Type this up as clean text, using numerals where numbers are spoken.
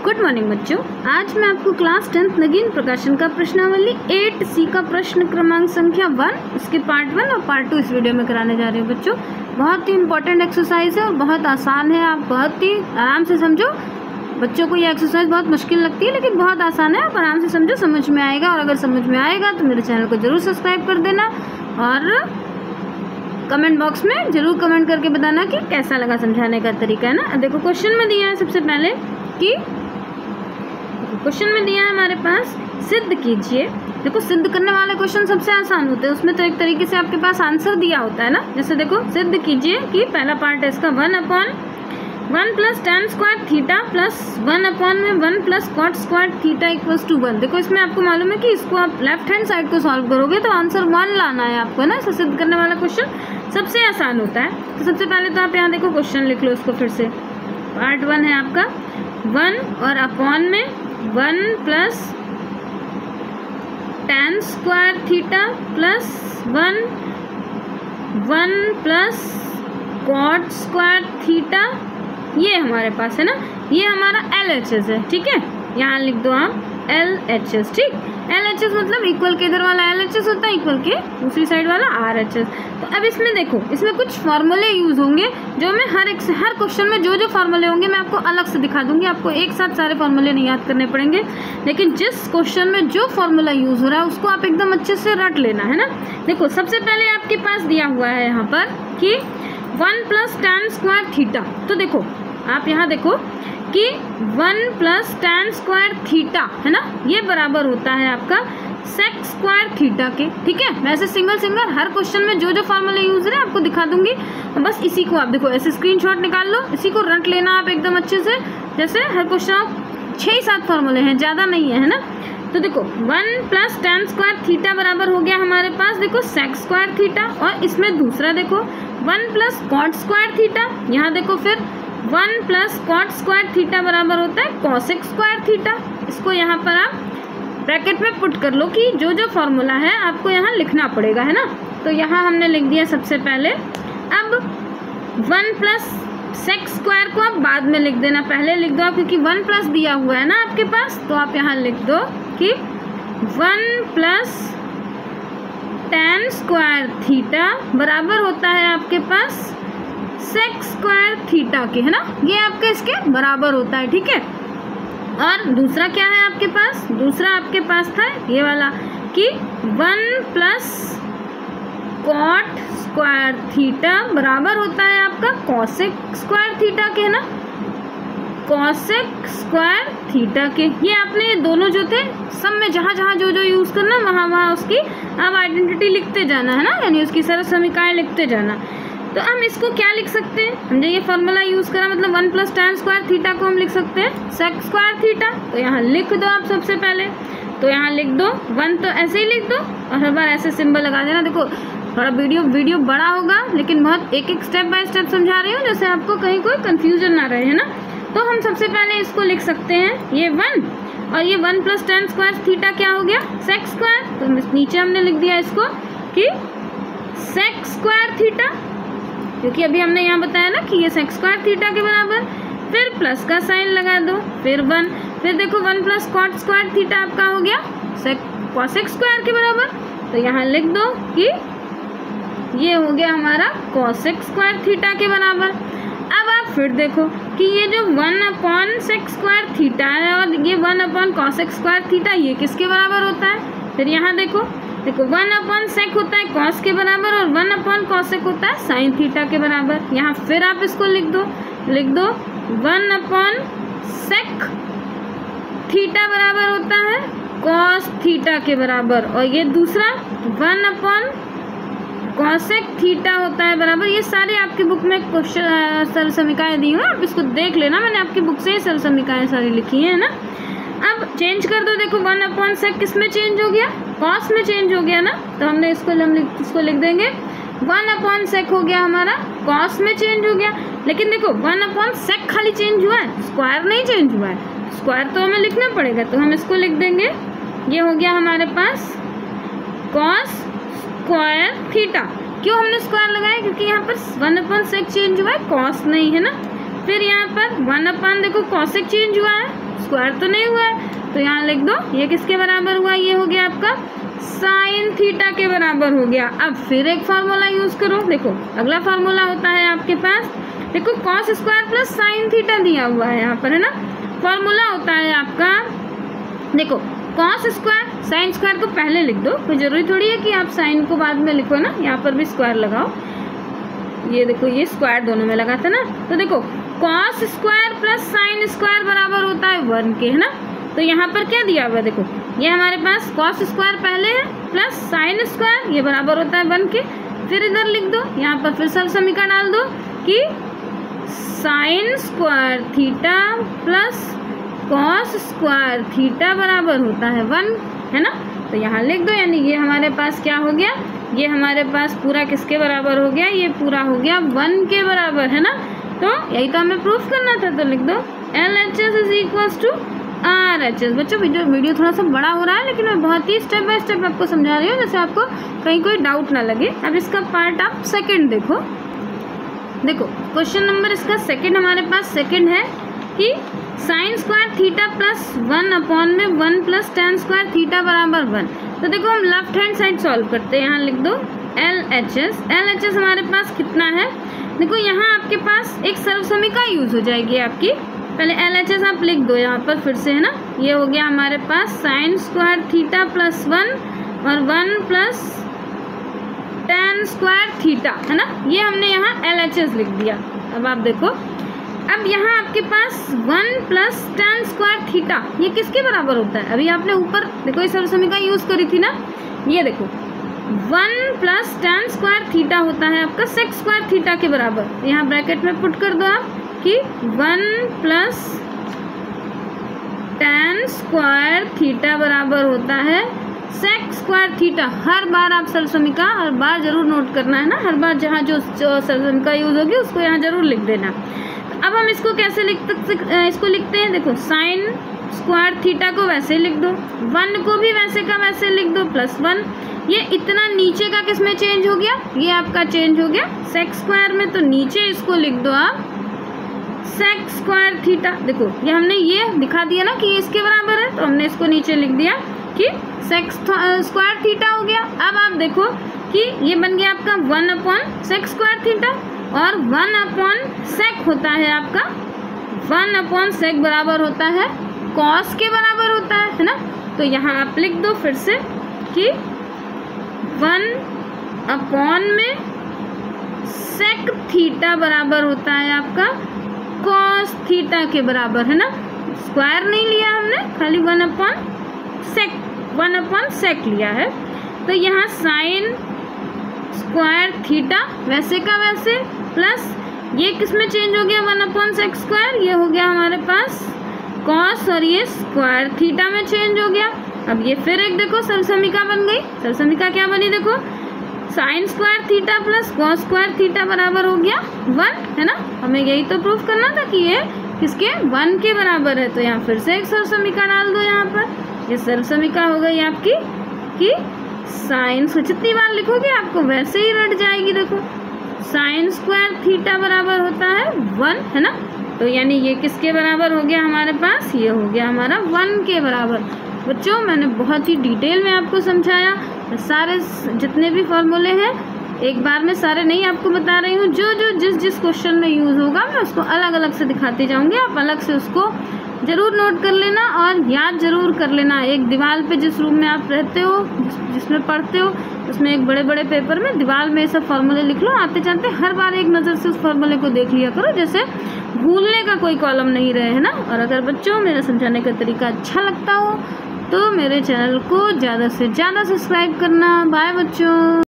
Good morning बच्चों, आज मैं आपको क्लास 10th नगीन प्रकाशन का प्रश्नावली 8C का प्रश्न क्रमांक संख्या 1 उसके पार्ट 1 और पार्ट 2 इस वीडियो में कराने जा रही हूँ। बच्चों बहुत ही इंपॉर्टेंट एक्सरसाइज है और बहुत आसान है, आप बहुत ही आराम से समझो। बच्चों को ये एक्सरसाइज बहुत मुश्किल लगती है लेकिन बहुत आसान है, आप आराम से समझो, समझ में आएगा। और अगर समझ में आएगा तो मेरे चैनल को ज़रूर सब्सक्राइब कर देना और कमेंट बॉक्स में ज़रूर कमेंट करके बताना कि कैसा लगा समझाने का तरीका, है ना। देखो क्वेश्चन में दिया है सबसे पहले कि क्वेश्चन में दिया है हमारे पास सिद्ध कीजिए। देखो सिद्ध करने वाले क्वेश्चन सबसे आसान होते हैं, उसमें तो एक तरीके से आपके पास आंसर दिया होता है ना। जैसे देखो सिद्ध कीजिए कि पहला पार्ट है इसका 1/1 + tan square theta plus 1/1 + cot square theta = 1। देखो इसमें आपको मालूम है कि इसको आप लेफ्ट हैंड साइड को सॉल्व करोगे तो आंसर 1 लाना है आपको, है ना। इसे सिद्ध करने वाला क्वेश्चन सबसे आसान होता है। तो सबसे पहले तो आप यहाँ देखो क्वेश्चन लिख लो इसको फिर से। पार्ट 1 है आपका 1 और अपॉन में 1 + tan square theta plus 1 + cot square theta, ये हमारे पास है ना, ये हमारा LHS है, ठीक है। यहाँ लिख दो आप LHS, ठीक। LHS मतलब इक्वल के इधर वाला LHS होता है, इक्वल के दूसरी साइड वाला RHS। तो अब इसमें देखो इसमें कुछ फार्मूले यूज़ होंगे जो मैं हर क्वेश्चन में जो फार्मूले होंगे मैं आपको अलग से दिखा दूंगी। आपको एक साथ सारे फार्मूले नहीं याद करने पड़ेंगे, लेकिन जिस क्वेश्चन में जो फार्मूला यूज़ हो रहा है उसको आप एकदम अच्छे से रट लेना, है ना। देखो सबसे पहले आपके पास दिया हुआ है यहाँ पर कि 1 + tan स्क्वायर थीटा। तो देखो आप यहाँ देखो कि 1 + tan स्क्वायर थीटा, है ना, ये बराबर होता है आपका sec स्क्वायर थीटा के, ठीक है। वैसे सिंगल हर क्वेश्चन में जो फार्मूले यूज है आपको दिखा दूंगी, बस इसी को आप देखो ऐसे स्क्रीनशॉट निकाल लो, इसी को रट लेना आप एकदम अच्छे से। जैसे हर क्वेश्चन 6-7 फार्मूले हैं, ज़्यादा नहीं है ना। तो देखो 1 + tan स्क्वायर थीटा बराबर हो गया हमारे पास देखो sec स्क्वायर थीटा, और इसमें दूसरा देखो 1 + cot स्क्वायर थीटा। यहाँ देखो फिर 1 + cot स्क्वायर थीटा बराबर होता है cosec स्क्वायर थीटा। इसको यहाँ पर आप ब्रैकेट में पुट कर लो कि जो फार्मूला है आपको यहाँ लिखना पड़ेगा, है ना। तो यहाँ हमने लिख दिया सबसे पहले। अब 1 + sec स्क्वायर को आप बाद में लिख देना, पहले लिख दो आप, क्योंकि 1 प्लस दिया हुआ है ना आपके पास। तो आप यहाँ लिख दो कि 1 + tan स्क्वायर थीटा बराबर होता है आपके पास sec स्क्वायर थीटा के, है ना। ये आपके इसके बराबर होता है, ठीक है। और दूसरा क्या है आपके पास, दूसरा आपके पास था ये वाला कि 1 + cot स्क्वायर थीटा बराबर होता है आपका cosec स्क्वायर थीटा के, है ना, cosec स्क्वायर थीटा के। ये आपने ये दोनों जो थे सब में जहाँ जो यूज़ करना वहाँ उसकी आप आइडेंटिटी लिखते जाना, है ना, यानी उसकी सारा समीकरण लिखते जाना। तो हम इसको क्या लिख सकते हैं, हमने ये फार्मूला यूज़ करा, मतलब 1 + tan स्क्वायर थीटा को हम लिख सकते हैं sec स्क्वायर थीटा। तो यहाँ लिख दो आप सबसे पहले, तो यहाँ लिख दो 1 तो ऐसे ही लिख दो और हर बार ऐसे सिंबल लगा देना। देखो थोड़ा वीडियो बड़ा होगा लेकिन बहुत एक स्टेप बाय स्टेप समझा रही हूँ, जैसे आपको कहीं कोई कन्फ्यूजन ना रहे, है ना। तो हम सबसे पहले इसको लिख सकते हैं ये 1 और ये 1 + tan स्क्वायर थीटा क्या हो गया sec स्क्वायर। तो नीचे हमने लिख दिया इसको कि sec स्क्वायर थीटा, क्योंकि अभी हमने यहाँ बताया ना कि ये sec स्क्वायर थीटा के बराबर। फिर प्लस का साइन लगा दो, फिर 1, फिर देखो 1 + cot स्क्वायर थीटा आपका हो गया cosec स्क्वायर के बराबर। तो यहाँ लिख दो कि ये हो गया हमारा cosec स्क्वायर थीटा के बराबर। अब आप फिर देखो कि ये जो 1/sec स्क्वायर थीटा है और ये 1/cosec स्क्वायर थीटा, ये किसके बराबर होता है। फिर यहाँ देखो 1/sec होता है cos के बराबर और 1/cosec होता है sin थीटा के बराबर। यहाँ फिर आप इसको लिख दो 1/sec थीटा बराबर होता है cos थीटा के बराबर, और ये दूसरा 1/cosec थीटा होता है बराबर। ये सारे आपकी बुक में क्वेश्चन सरल समीकरण दी हुई है, आप इसको देख लेना, मैंने आपकी बुक से ही सरल समीकरण सारी लिखी है ना। अब चेंज कर दो, देखो 1/sec किस में चेंज हो गया, cos में चेंज हो गया ना। तो हमने इसको लिख देंगे 1/sec हो गया हमारा cos में चेंज हो गया। लेकिन देखो 1/sec खाली चेंज हुआ है, स्क्वायर नहीं चेंज हुआ है, स्क्वायर तो हमें लिखना पड़ेगा। तो हम इसको लिख देंगे, ये हो गया हमारे पास cos स्क्वायर थीटा। क्यों हमने स्क्वायर लगाया, क्योंकि यहाँ पर 1/sec चेंज हुआ है, cos नहीं, है ना। फिर यहाँ पर 1/, देखो cosec चेंज हुआ है, स्क्वायर तो नहीं हुआ है, तो यहाँ लिख दो ये किसके बराबर हुआ, ये हो गया आपका साइन थीटा के बराबर हो गया। अब फिर एक फार्मूला यूज़ करो, देखो अगला फार्मूला होता है आपके पास, देखो cos square plus sine theta दिया हुआ है यहाँ पर, है ना। फार्मूला होता है आपका, देखो कॉस स्क्वायर साइन स्क्वायर को पहले लिख दो, कोई ज़रूरी थोड़ी है कि आप साइन को बाद में लिखो ना, यहाँ पर भी स्क्वायर लगाओ, ये देखो ये स्क्वायर दोनों में लगा था ना, तो देखो cos square plus sine square बराबर होता है 1 के, है ना। तो यहाँ पर क्या दिया हुआ है, देखो ये हमारे पास कॉस स्क्वायर पहले है प्लस साइन स्क्वायर, ये बराबर होता है 1 के। फिर इधर लिख दो, यहाँ पर फिर सब समीकरण डाल दो कि sine square theta plus cos square theta बराबर होता है 1, है ना। तो यहाँ लिख दो, यानी ये हमारे पास क्या हो गया, ये हमारे पास पूरा किसके बराबर हो गया, ये पूरा हो गया 1 के बराबर, है ना। तो यही तो हमें प्रूफ करना था, तो लिख दो LHS is equals to RHS। बच्चों वीडियो थोड़ा सा बड़ा हो रहा है, लेकिन मैं बहुत ही स्टेप बाय स्टेप आपको समझा रही हूँ, जैसे आपको कहीं कोई डाउट ना लगे। अब इसका पार्ट आप सेकंड देखो, देखो क्वेश्चन नंबर इसका सेकंड हमारे पास सेकंड है कि sine square theta plus 1 upon में 1 प्लस टेन स्क्वायर थीटा बराबर 1। तो देखो हम लेफ्ट हैंड साइड सॉल्व करते हैं, यहाँ लिख दो LHS हमारे पास कितना है, देखो यहाँ आपके पास एक सर्वसमीका यूज़ हो जाएगी आपकी, पहले LHS आप लिख दो यहाँ पर फिर से, है ना। ये हो गया हमारे पास साइन स्क्वायर थीटा प्लस 1 और 1 प्लस टेन स्क्वायर थीटा, है ना। ये हमने यहाँ LHS लिख दिया। अब आप देखो, अब यहाँ आपके पास 1 प्लस टेन स्क्वायर थीटा ये किसके बराबर होता है, अभी आपने ऊपर देखो इस सर्वसमीका यूज़ करी थी ना, ये देखो 1 प्लस टेन स्क्वायर थीटा होता है आपका सेक स्क्वायर थीटा के बराबर। यहाँ ब्रैकेट में पुट कर दो आप कि 1 प्लस टेन स्क्वायर थीटा बराबर होता है सेक स्क्वायर थीटा। हर बार आप सर्वसमीका हर बार जरूर नोट करना है ना, हर बार जहाँ जो सर्वसमीका यूज़ होगी उसको यहाँ जरूर लिख देना। अब हम इसको कैसे इसको लिखते हैं, देखो साइन स्क्वायर थीटा को वैसे लिख दो, 1 को भी वैसे का वैसे लिख दो प्लस 1। ये इतना नीचे का किस में चेंज हो गया, ये आपका चेंज हो गया सेक स्क्वायर में, तो नीचे इसको लिख दो आप सेक स्क्वायर थीटा। देखो ये हमने ये दिखा दिया ना कि ये इसके बराबर है, तो हमने इसको नीचे लिख दिया कि सेक स्क्वायर थीटा हो गया। अब आप देखो कि ये बन गया आपका 1 अपॉन सेक स्क्वायर थीटा, और 1 अपॉन सेक होता है आपका 1 अपॉन सेक बराबर होता है कॉस के बराबर होता है ना। तो यहाँ आप लिख दो फिर से कि 1 अपॉन में सेक थीटा बराबर होता है आपका कॉस थीटा के बराबर, है ना। स्क्वायर नहीं लिया हमने, खाली 1 अपॉन सेक लिया है। तो यहाँ साइन स्क्वायर थीटा वैसे का वैसे प्लस ये किस में चेंज हो गया 1 अपॉन सेक स्क्वायर, ये हो गया हमारे पास कॉस, और ये स्क्वायर थीटा में चेंज हो गया। अब ये फिर एक देखो सर्वसमीका बन गई, सर्वसमीका क्या बनी, देखो sine square theta plus cos square theta बराबर हो गया 1, है ना। हमें यही तो प्रूफ करना था कि ये किसके 1 के बराबर है। तो यहाँ फिर से एक सर्वसमीका डाल दो, यहाँ पर ये सर्वसमीका हो गई आपकी कि साइन को जितनी बार लिखोगे आपको वैसे ही रट जाएगी। देखो साइन स्क्वायर थीटा बराबर होता है 1, है ना। तो यानी ये किसके बराबर हो गया हमारे पास, ये हो गया हमारा 1 के बराबर। बच्चों मैंने बहुत ही डिटेल में आपको समझाया, सारे जितने भी फॉर्मूले हैं एक बार में सारे नहीं आपको बता रही हूँ, जो जिस क्वेश्चन में यूज़ होगा मैं उसको अलग अलग से दिखाती जाऊँगी। आप अलग से उसको ज़रूर नोट कर लेना और याद ज़रूर कर लेना। एक दीवार पे जिस रूम में आप रहते हो, जिसमें पढ़ते हो, उसमें एक बड़े बड़े पेपर में दीवार में ये सब फॉर्मूले लिख लो। आते जाते हर बार एक नज़र से उस फॉर्मूले को देख लिया करो, जैसे भूलने का कोई कॉलम नहीं रहे, है ना। और अगर बच्चों मेरे समझाने का तरीका अच्छा लगता हो तो मेरे चैनल को ज़्यादा से ज़्यादा सब्सक्राइब करना। बाय बच्चों।